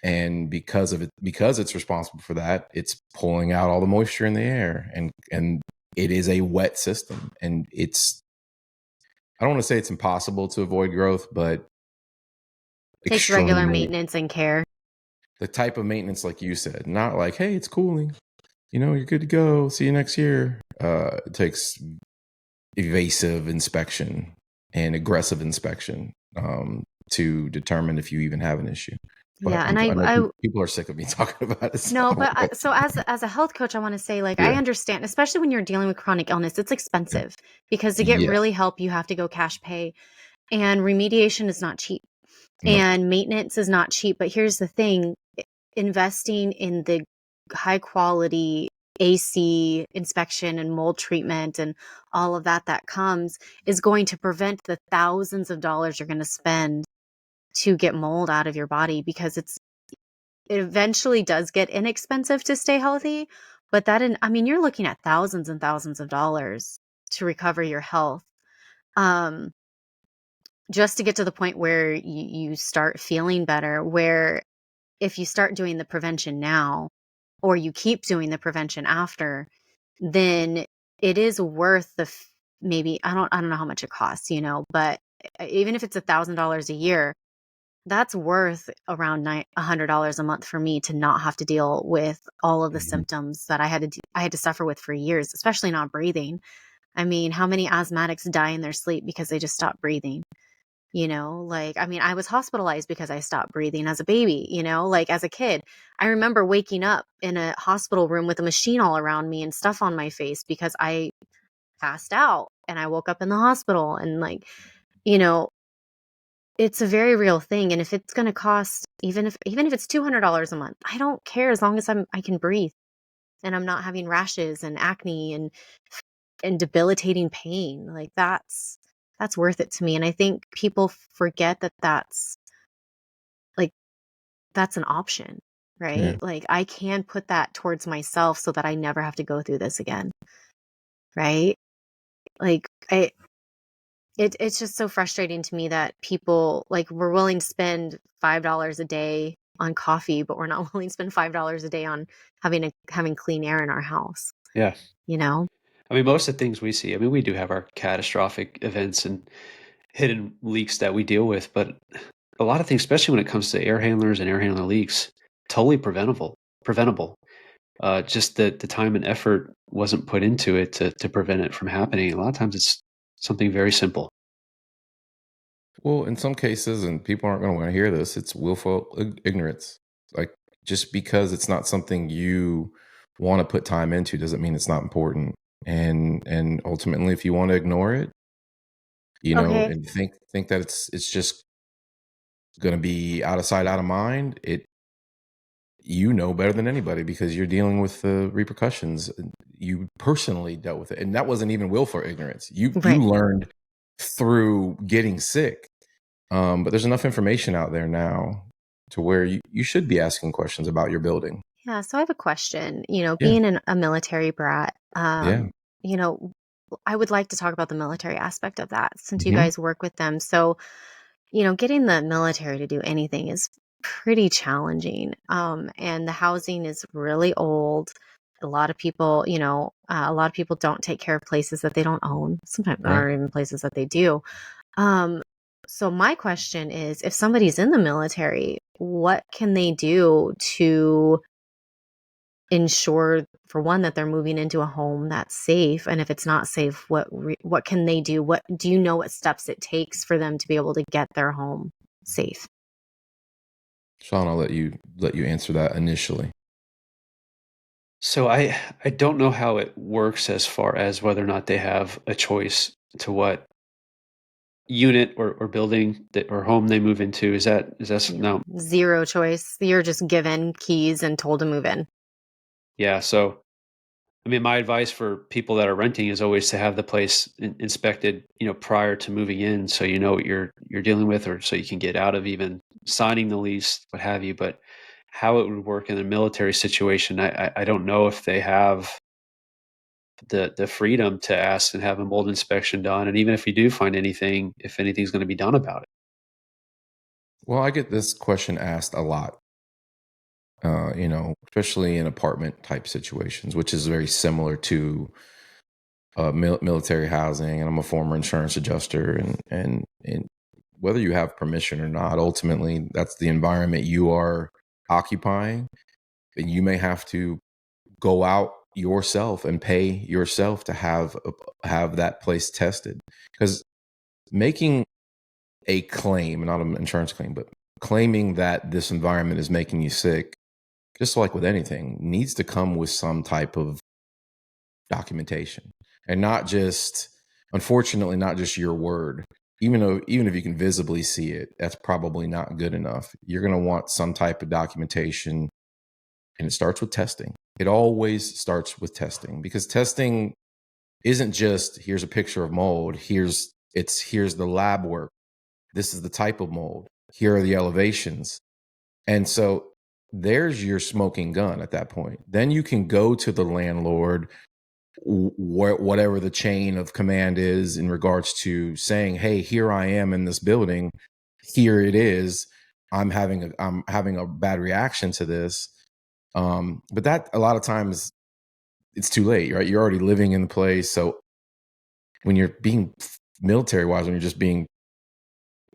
And because it's responsible for that, it's pulling out all the moisture in the air, and it is a wet system, and I don't want to say it's impossible to avoid growth, but Takes regular extremely, maintenance and care. the type of maintenance like you said, not like, hey, it's cooling, you know, you're good to go, see you next year. It takes evasive inspection and aggressive inspection to determine if you even have an issue. But Yeah, and I know I people are sick of me talking about it. no, but so as a health coach, I want to say like I Yeah. understand, especially when you're dealing with chronic illness, it's expensive because to get Yeah. really help, you have to go cash pay, and remediation is not cheap, No. and maintenance is not cheap. But here's the thing: investing in the high quality AC inspection and mold treatment and all of that comes is going to prevent the thousands of dollars you're going to spend to get mold out of your body, because it eventually does get inexpensive to stay healthy. But you're looking at thousands and thousands of dollars to recover your health. Just to get to the point where you start feeling better, where if you start doing the prevention now, or you keep doing the prevention after, then it is worth maybe, I don't know how much it costs, but even if it's $1,000 a year, that's worth around $100 a month for me to not have to deal with all of the symptoms that I had to suffer with for years, especially not breathing. I mean, how many asthmatics die in their sleep because they just stopped breathing? I was hospitalized because I stopped breathing as a baby, as a kid. I remember waking up in a hospital room with a machine all around me and stuff on my face because I passed out and I woke up in the hospital. And it's a very real thing. And if it's going to cost, even if it's $200 a month, I don't care, as long as I can breathe and I'm not having rashes and acne and debilitating pain. Like that's worth it to me. And I think people forget that that's an option, right? Yeah. Like I can put that towards myself so that I never have to go through this again. Right? Like it's just so frustrating to me that people, like, we're willing to spend $5 a day on coffee, but we're not willing to spend $5 a day on having clean air in our house. Yeah. I mean, most of the things we see, we do have our catastrophic events and hidden leaks that we deal with, but a lot of things, especially when it comes to air handlers and air handler leaks, totally preventable. Just the time and effort wasn't put into it to prevent it from happening. A lot of times it's something very simple. Well, in some cases, and people aren't going to want to hear this, it's willful ignorance. Like, just because it's not something you want to put time into doesn't mean it's not important. And ultimately, if you want to ignore it, Okay. and think that it's just going to be out of sight, out of mind, you know better than anybody because you're dealing with the repercussions. You personally dealt with it, and that wasn't even willful ignorance. You Right. learned through getting sick. But there's enough information out there now to where you should be asking questions about your building. Yeah. So I have a question. Yeah. Being a military brat, Yeah. I would like to talk about the military aspect of that, since you Mhm. guys work with them. So, getting the military to do anything is pretty challenging. And the housing is really old. A lot of people, don't take care of places that they don't own. Sometimes there Right. aren't even places that they do. So my question is, if somebody's in the military, what can they do to ensure, for one, that they're moving into a home that's safe? And if it's not safe, what can they do? What do you know what steps it takes for them to be able to get their home safe? Sean, I'll let you answer that initially. So I don't know how it works as far as whether or not they have a choice to what unit or building or home they move into. Is that no? Zero choice. You're just given keys and told to move in. Yeah. So my advice for people that are renting is always to have the place inspected, prior to moving in, so you know what you're dealing with, or so you can get out of even signing the lease, what have you. But how it would work in a military situation, I don't know if they have the freedom to ask and have a mold inspection done, and even if you do find anything, if anything's going to be done about it. Well, I get this question asked a lot, especially in apartment type situations, which is very similar to military housing. And I'm a former insurance adjuster, and whether you have permission or not, ultimately that's the environment you are occupying, and you may have to go out yourself and pay yourself to have that place tested, because making a claim, not an insurance claim, but claiming that this environment is making you sick, just like with anything, needs to come with some type of documentation, and not just, unfortunately, not just your word. Even if you can visibly see it, that's probably not good enough. You're going to want some type of documentation And it starts with testing. It always starts with testing, because testing isn't just, here's a picture of mold. Here's the lab work. This is the type of mold. Here are the elevations. And so there's your smoking gun at that point. Then you can go to the landlord, whatever the chain of command is, in regards to saying, hey, here I am in this building. Here it is. I'm having a bad reaction to this. But that, a lot of times, it's too late, right? You're already living in the place. So when you're being military wise, when you're just being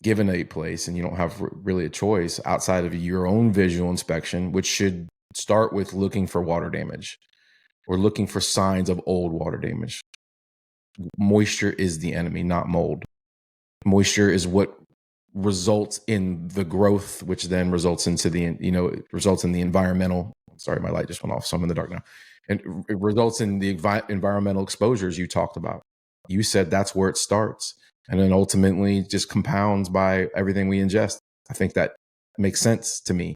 given a place and you don't have really a choice outside of your own visual inspection, which should start with looking for water damage or looking for signs of old water damage. Moisture is the enemy, not mold. Moisture is what results in the growth, which then results into it results in the environmental. Sorry, my light just went off, so I'm in the dark now. And it results in the environmental exposures you talked about. You said that's where it starts, and then ultimately just compounds by everything we ingest. I think that makes sense to me.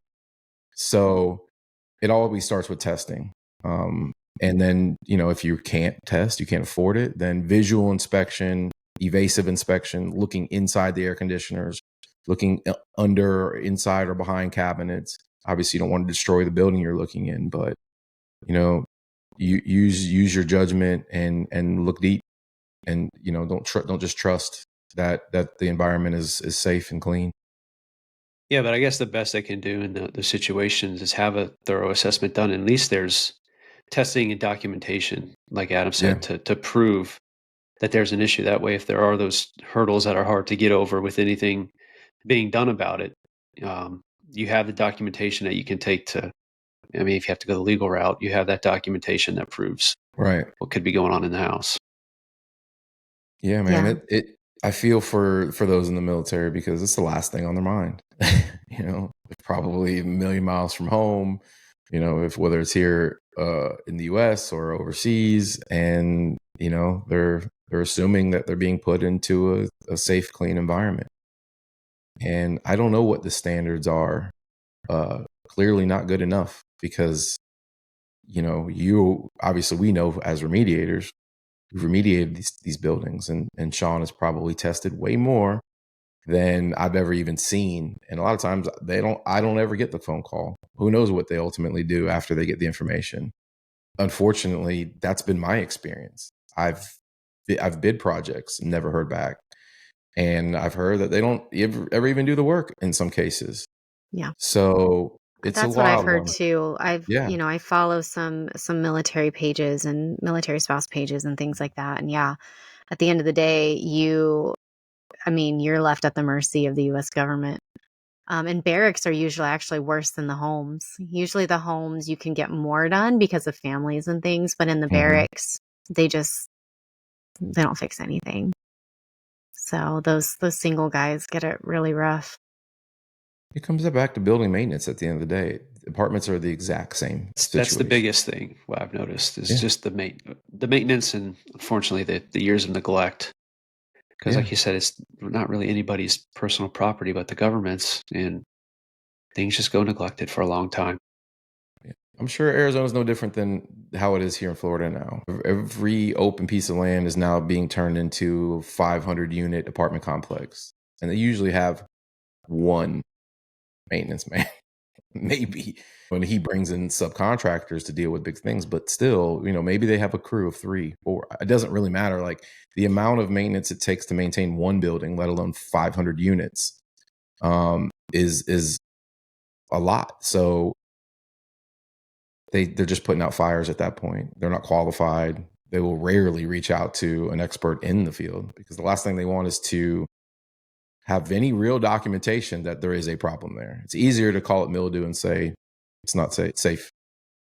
So it always starts with testing. And then, if you can't test, you can't afford it, then visual inspection, evasive inspection, looking inside the air conditioners, looking under, inside, or behind cabinets. Obviously, you don't want to destroy the building you're looking in, but you use your judgment and look deep, and don't just trust that the environment is safe and clean. Yeah, but I guess the best they can do in the situations is have a thorough assessment done. At least there's testing and documentation, like Adam said, to prove that there's an issue. That way, if there are those hurdles that are hard to get over with anything being done about it, you have the documentation that you can take to. I mean, if you have to go the legal route, you have that documentation that proves what could be going on in the house. Yeah, man. Yeah. I feel for those in the military, because it's the last thing on their mind. They're probably a million miles from home, whether it's here in the US or overseas, and they're assuming that they're being put into a safe, clean environment. And I don't know what the standards are. Clearly not good enough, because you obviously, we know as remediators, we've remediated these buildings, and Sean has probably tested way more than I've ever even seen. And a lot of times I don't ever get the phone call. Who knows what they ultimately do after they get the information. Unfortunately, that's been my experience. I've bid projects, never heard back. And I've heard that they don't ever even do the work in some cases. Yeah. So that's what I've heard too. I follow some military pages and military spouse pages and things like that. And yeah, at the end of the day, you're left at the mercy of the U.S. government. And barracks are usually actually worse than the homes. Usually the homes, you can get more done because of families and things, but in the barracks, they don't fix anything. So those single guys get it really rough. It comes back to building maintenance at the end of the day. Apartments are the exact same situation. That's the biggest thing, what I've noticed, is just the maintenance, and unfortunately the years of neglect. Because like you said, it's not really anybody's personal property but the government's, and things just go neglected for a long time. Yeah. I'm sure Arizona's no different than how it is here in Florida now. Every open piece of land is now being turned into a 500-unit apartment complex. And they usually have one maintenance man, maybe, when he brings in subcontractors to deal with big things. But still, maybe they have a crew of 3, 4. It doesn't really matter. Like, the amount of maintenance it takes to maintain one building, let alone 500 units, is a lot. So they're just putting out fires at that point. They're not qualified. They will rarely reach out to an expert in the field, because the last thing they want is to have any real documentation that there is a problem there. It's easier to call it mildew and say it's not safe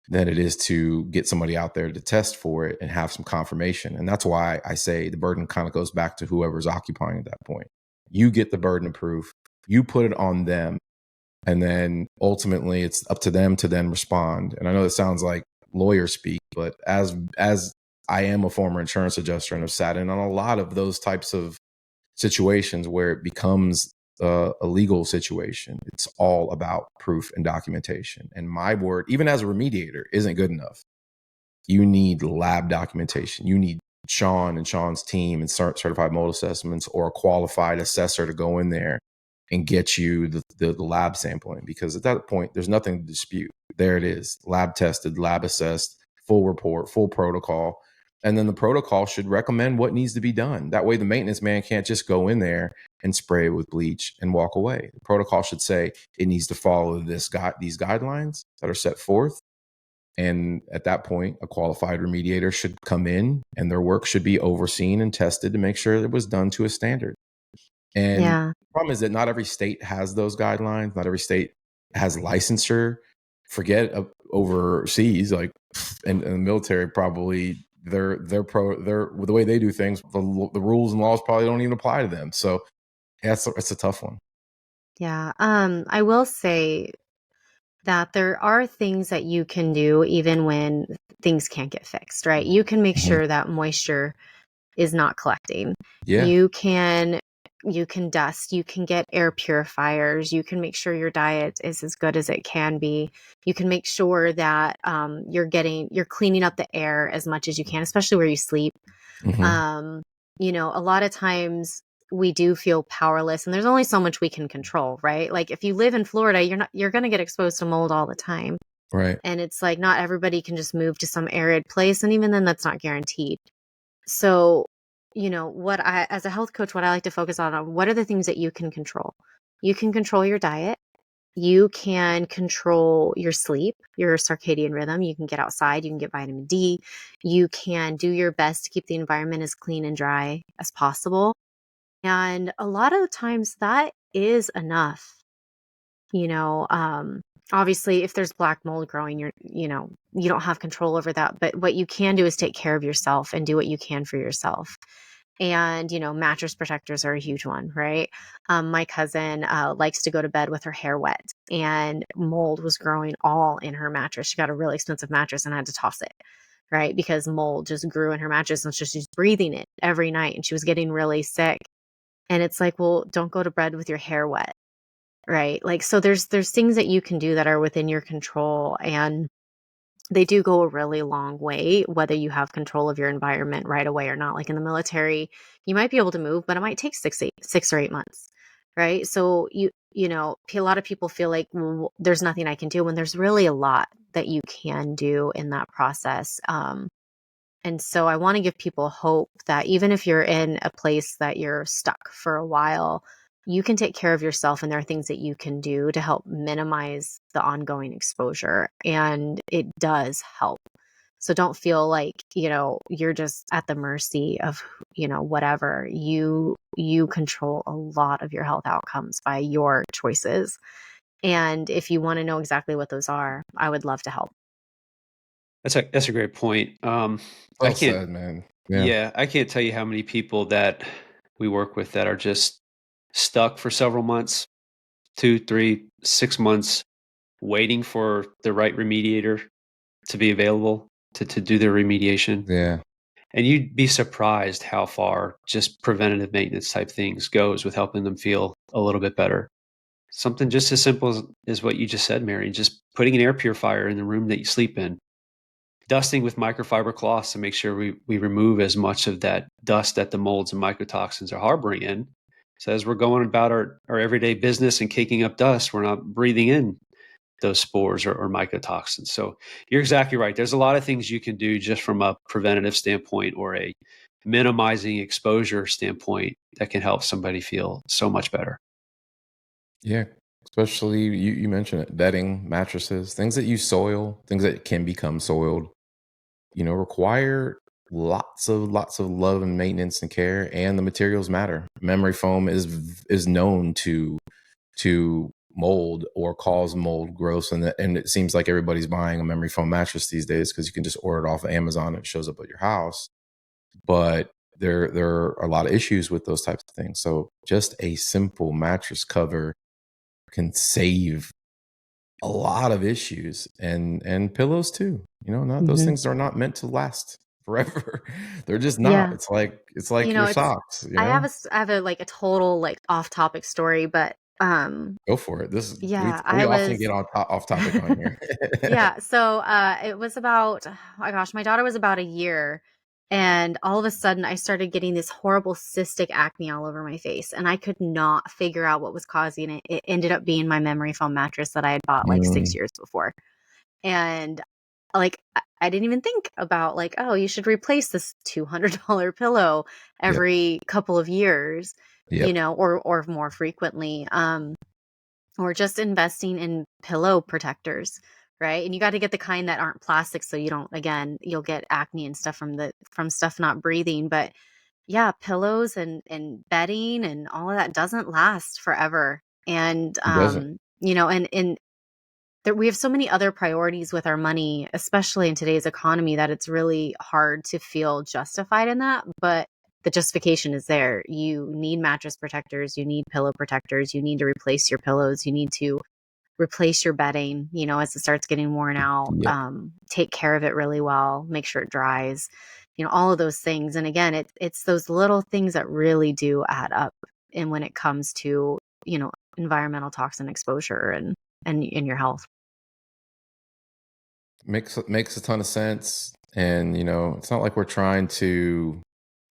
than it is to get somebody out there to test for it and have some confirmation. And that's why I say the burden kind of goes back to whoever's occupying at that point. You get the burden of proof, you put it on them, and then ultimately it's up to them to then respond. And I know that sounds like lawyer speak, but as I am a former insurance adjuster and have sat in on a lot of those types of situations where it becomes a legal situation. It's all about proof and documentation. And my word, even as a remediator, isn't good enough. You need lab documentation. You need Sean and Sean's team and certified mold assessments, or a qualified assessor to go in there and get you the lab sampling, because at that point, there's nothing to dispute. There it is, lab tested, lab assessed, full report, full protocol. And then the protocol should recommend what needs to be done. That way, the maintenance man can't just go in there and spray with bleach and walk away. The protocol should say it needs to follow these guidelines that are set forth. And at that point, a qualified remediator should come in, and their work should be overseen and tested to make sure that it was done to a standard. And the problem is that not every state has those guidelines. Not every state has licensure. Forget overseas, like in the military, probably they're the way they do things, the rules and laws probably don't even apply to them. So yeah, it's a tough one. Yeah. I will say that there are things that you can do even when things can't get fixed, right? You can make sure that moisture is not collecting. Yeah. You can dust, you can get air purifiers, you can make sure your diet is as good as it can be. You can make sure that you're cleaning up the air as much as you can, especially where you sleep. A lot of times we do feel powerless, and there's only so much we can control, right? Like if you live in Florida, you're going to get exposed to mold all the time. Right. And it's like not everybody can just move to some arid place, and even then that's not guaranteed. So, as a health coach, what I like to focus on are what are the things that you can control? You can control your diet. You can control your sleep, your circadian rhythm. You can get outside. You can get vitamin D. You can do your best to keep the environment as clean and dry as possible. And a lot of the times that is enough. Obviously if there's black mold growing, you don't have control over that. But what you can do is take care of yourself and do what you can for yourself. And, mattress protectors are a huge one, right? My cousin likes to go to bed with her hair wet, and mold was growing all in her mattress. She got a really expensive mattress and had to toss it, right? Because mold just grew in her mattress, and she's breathing it every night, and she was getting really sick. And it's like, well, don't go to bed with your hair wet, right? Like, so there's things that you can do that are within your control, and they do go a really long way, whether you have control of your environment right away or not. Like in the military, you might be able to move, but it might take 6 or 8 months, right? So a lot of people feel like, well, there's nothing I can do, when there's really a lot that you can do in that process. And so I want to give people hope that even if you're in a place that you're stuck for a while, you can take care of yourself, and there are things that you can do to help minimize the ongoing exposure. And it does help. So don't feel like, you're just at the mercy of, whatever. You control a lot of your health outcomes by your choices. And if you want to know exactly what those are, I would love to help. That's a great point. Well said, man. Yeah, I can't tell you how many people that we work with that are just stuck for several months, 2, 3, 6 months, waiting for the right remediator to be available to do their remediation. Yeah. And you'd be surprised how far just preventative maintenance type things goes with helping them feel a little bit better. Something just as simple as what you just said, Marian, just putting an air purifier in the room that you sleep in, dusting with microfiber cloths to make sure we remove as much of that dust that the molds and mycotoxins are harboring in. So as we're going about our everyday business and kicking up dust, we're not breathing in those spores or mycotoxins. So you're exactly right. There's a lot of things you can do just from a preventative standpoint or a minimizing exposure standpoint that can help somebody feel so much better. Yeah. Especially you mentioned it, bedding, mattresses, things that you soil, things that can become soiled, require lots of love and maintenance and care, and the materials matter. Memory foam is known to mold or cause mold growth, and it seems like everybody's buying a memory foam mattress these days because you can just order it off of Amazon and it shows up at your house. But there are a lot of issues with those types of things. So just a simple mattress cover can save a lot of issues, and pillows too. Those things are not meant to last forever. They're just not. Yeah. It's like your It's socks, you know? I have a, like, a total, like, off-topic story, but, Go for it. This is yeah, we I often was get on off topic on here. yeah, so, it was about oh my gosh, my daughter was about a year, and all of a sudden, I started getting this horrible cystic acne all over my face, and I could not figure out what was causing it. It ended up being my memory foam mattress that I had bought, like, 6 Mm, years before, and, like, I didn't even think about, like, "Oh, you should replace this $200 pillow yep, every couple of years," yep, or more frequently, or just investing in pillow protectors, right? And you got to get the kind that aren't plastic so you don't, again, you'll get acne and stuff from stuff not breathing. But yeah, pillows and bedding and all of that doesn't last forever. And it doesn't. and there, we have so many other priorities with our money, especially in today's economy, that it's really hard to feel justified in that. But the justification is there. You need mattress protectors, you need pillow protectors, you need to replace your pillows, you need to replace your bedding, as it starts getting worn out. Yep, Take care of it really well, make sure it dries, all of those things. And again, it's those little things that really do add up. And when it comes to, environmental toxin exposure and in your health. makes a ton of sense. And it's not like we're trying to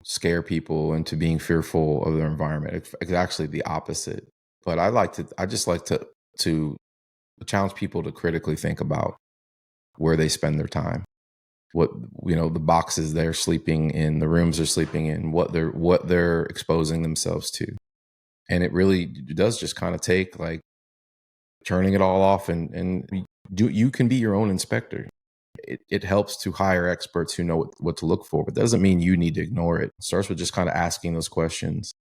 scare people into being fearful of their environment. It's actually the opposite. But I just like to challenge people to critically think about where they spend their time, what the boxes they're sleeping in, the rooms they're sleeping in, what they're exposing themselves to. And it really does just kind of take like turning it all off, and you can be your own inspector. It helps to hire experts who know what to look for, but that doesn't mean you need to ignore it. It starts with just kind of asking those questions.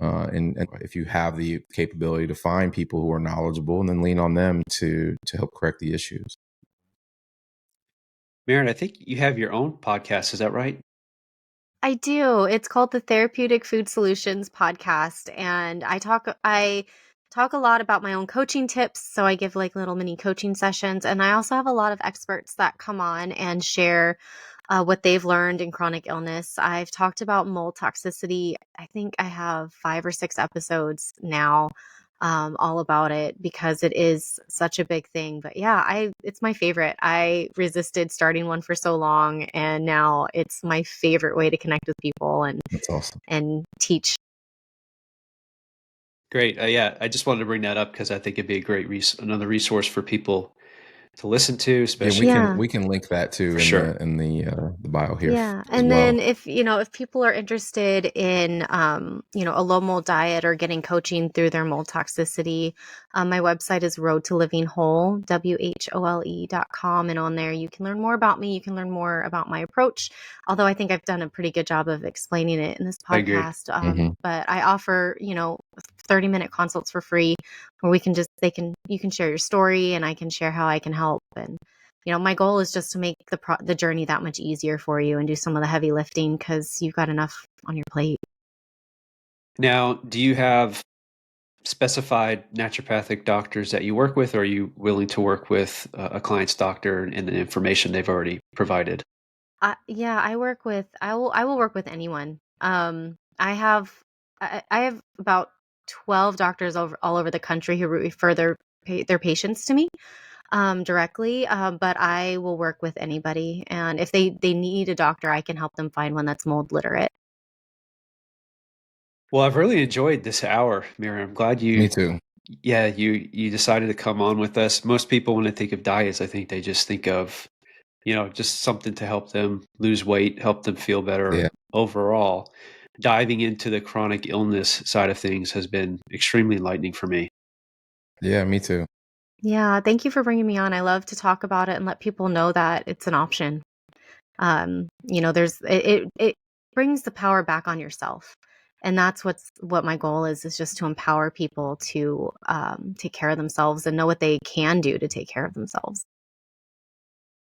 And if you have the capability to find people who are knowledgeable, and then lean on them to help correct the issues. Marian, I think you have your own podcast. Is that right? I do. It's called the Therapeutic Food Solutions Podcast, and I talk a lot about my own coaching tips. So I give like little mini coaching sessions, and I also have a lot of experts that come on and share what they've learned in chronic illness. I've talked about mold toxicity. I think I have 5 or 6 episodes now, all about it because it is such a big thing. But yeah, it's my favorite. I resisted starting one for so long, and now it's my favorite way to connect with people That's awesome. and teach. Great. Yeah, I just wanted to bring that up because I think it'd be a great another resource for people to listen to, Yeah, especially Yeah. we can link that too for in sure. the bio here Yeah. as And well. then if people are interested in, a low mold diet or getting coaching through their mold toxicity, my website is road to living whole, WHOLE.com. And on there, you can learn more about me. You can learn more about my approach. Although I think I've done a pretty good job of explaining it in this I agree. podcast. Hmm. But I offer, 30-minute consults for free where you can share your story and I can share how I can help. And my goal is just to make the journey that much easier for you and do some of the heavy lifting because you've got enough on your plate. Now, do you have specified naturopathic doctors that you work with, or are you willing to work with a client's doctor and the information they've already provided? Yeah, I will work with anyone. I have about 12 doctors all over the country who refer their patients to me directly, but I will work with anybody. And if they need a doctor, I can help them find one that's mold literate. Well, I've really enjoyed this hour, Miriam. I'm glad Me too. you decided to come on with us. Most people, when they think of diets, I think they just think of, just something to help them lose weight, help them feel better Yeah. overall. Diving into the chronic illness side of things has been extremely enlightening for me. Yeah, me too. Yeah, thank you for bringing me on. I love to talk about it and let people know that it's an option. There's it brings the power back on yourself. And that's what my goal is just to empower people to take care of themselves and know what they can do to take care of themselves.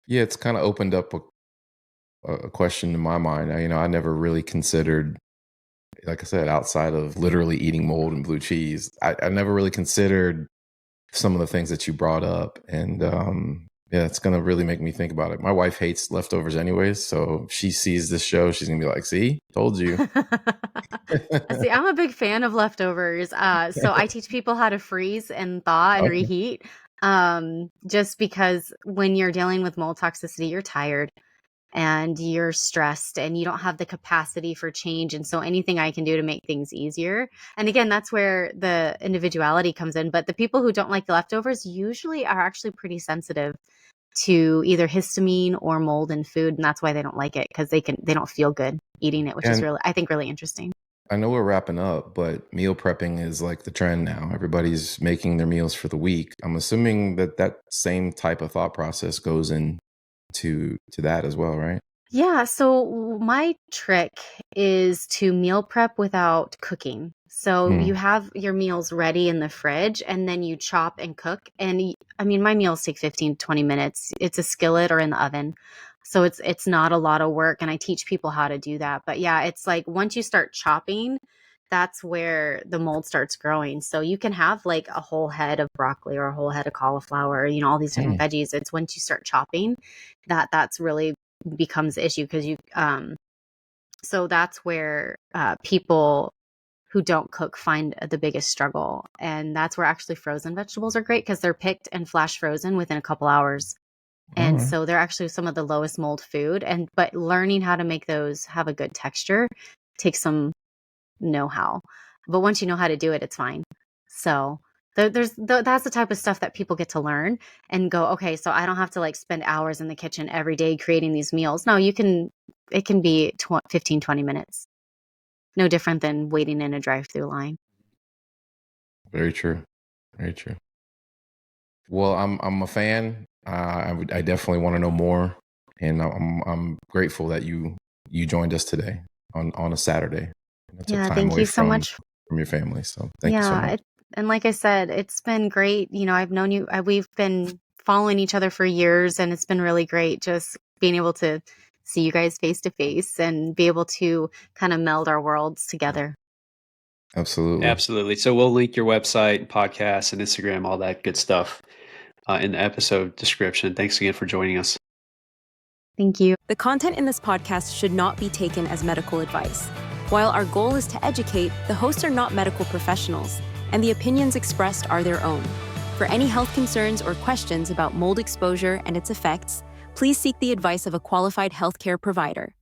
Yeah, it's kind of opened up a question in my mind. I never really considered, like I said, outside of literally eating mold and blue cheese, I never really considered some of the things that you brought up. And Yeah, it's going to really make me think about it. My wife hates leftovers anyways, so if she sees this show, she's going to be like, see, told you. See, I'm a big fan of leftovers. So I teach people how to freeze and thaw and Okay. reheat. Just because when you're dealing with mold toxicity, you're tired and you're stressed and you don't have the capacity for change. And so anything I can do to make things easier. And again, that's where the individuality comes in. But the people who don't like the leftovers usually are actually pretty sensitive to either histamine or mold in food. And that's why they don't like it, because they don't feel good eating it, which is And really, I think, really interesting. I know we're wrapping up, but meal prepping is like the trend now. Everybody's making their meals for the week. I'm assuming that same type of thought process goes into to that as well, right? Yeah, so my trick is to meal prep without cooking. So you Hmm. have your meals ready in the fridge and then you chop and cook. And I mean, my meals take 15, 20 minutes. It's a skillet or in the oven. So it's not a lot of work, and I teach people how to do that. But yeah, it's like once you start chopping, that's where the mold starts growing. So you can have like a whole head of broccoli or a whole head of cauliflower, all these different Hmm. veggies. It's once you start chopping that's really becomes the issue, because so that's where people who don't cook find the biggest struggle. And that's where actually frozen vegetables are great, because they're picked and flash frozen within a couple hours. All And right. so they're actually some of the lowest mold food. But learning how to make those have a good texture takes some know-how. But once you know how to do it, it's fine. So that's the type of stuff that people get to learn and go, okay, so I don't have to like spend hours in the kitchen every day creating these meals. No, it can be 15, 20 minutes. No different than waiting in a drive-through line. Very true. Very true. Well, I'm a fan. I definitely want to know more, and I'm grateful that you joined us today on a Saturday. And took Yeah, time thank away you so much. from your family. So thank you so Yeah, much. and like I said, it's been great. I've known you. We've been following each other for years, and it's been really great just being able to see you guys face to face and be able to kind of meld our worlds together. Absolutely. Absolutely. So we'll link your website, podcast, and Instagram, all that good stuff in the episode description. Thanks again for joining us. Thank you. The content in this podcast should not be taken as medical advice. While our goal is to educate, the hosts are not medical professionals, and the opinions expressed are their own. For any health concerns or questions about mold exposure and its effects, please seek the advice of a qualified healthcare provider.